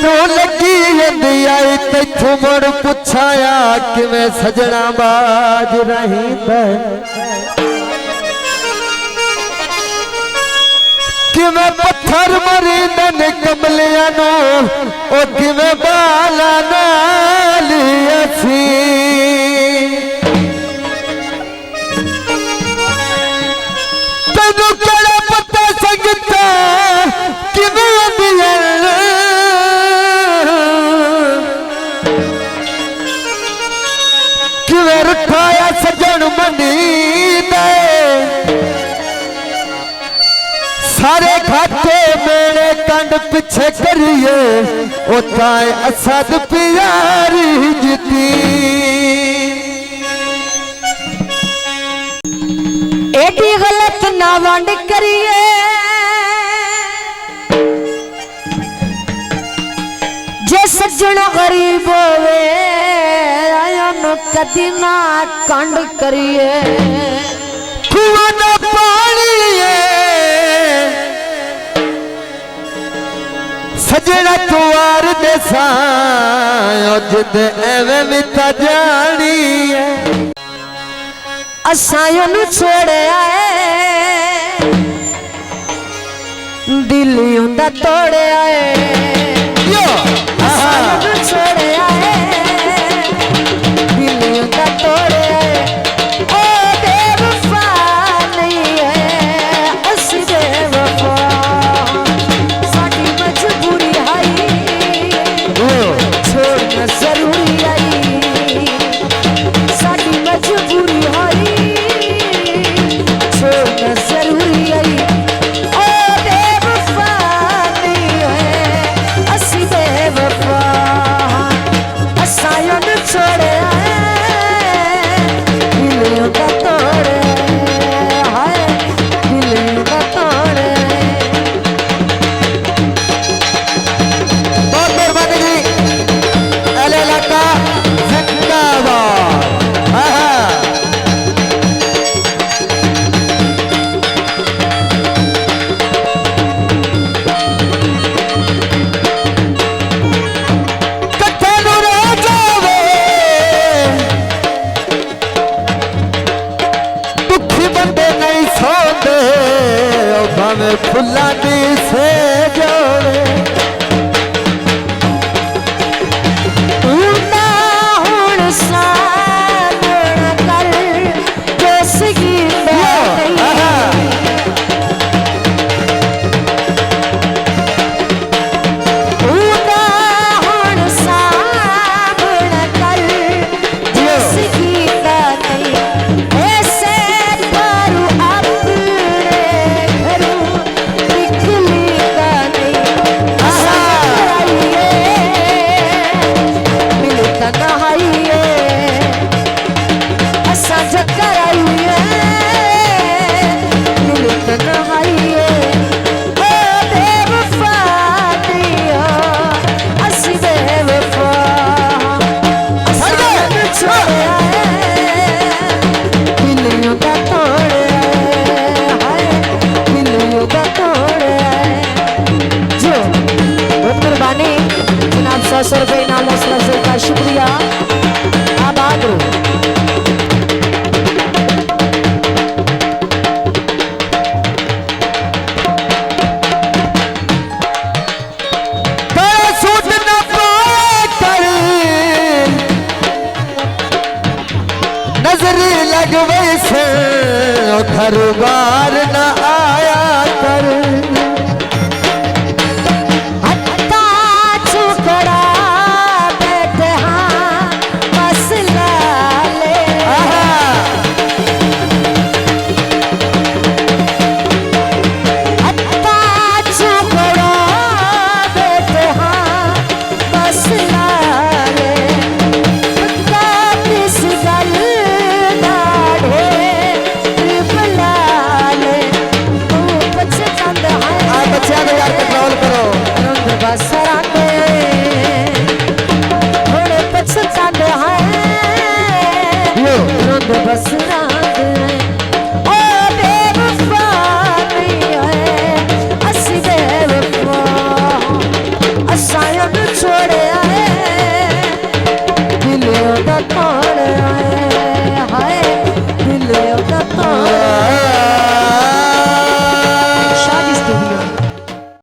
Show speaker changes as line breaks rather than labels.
मैनू लगी जंदी आई तैथों मुड़ पुछाया किवें सजना बाज रहींदा किवें पत्थर मरींदे ने कमलियां नूं ओ किवें बाला नाल असी तैनूं केड़ा पता संगता किवें अंदियां किवें रुठाया सजन मनी दे सारे घाटे मेरे कंड पिछे करिए उताए असद प्यारी जीती
एडी गलत ना वंड करिए जे सजना गरीब होवे आया न कदी ना कंड करिए
कुआं ना पानी सजना तुआर दे जिद एवें भी ता जानी है
असां नू छोड़े आए दिल उंदा तोड़े आए असां नू छोड़े आए दिल उंदा तोड़े आए ओ बेवफा नहीं है असी बेवफा साडी मजबूरी आई छोड़ना जरूरी आई साडी मजबूरी आई छोड़ना जरूरी आई ओ बेवफा नहीं है असी बेवफा असां नू छोड़े आए दिल का तोड़े हाय दिल का तोड़े
बहुत मेहरबानी जी अले लाका जिंदाबाद कट्ठे नूं रह जावे दुखी बंदे नहीं सौंदे भावें फुल्लां दी से जोड़े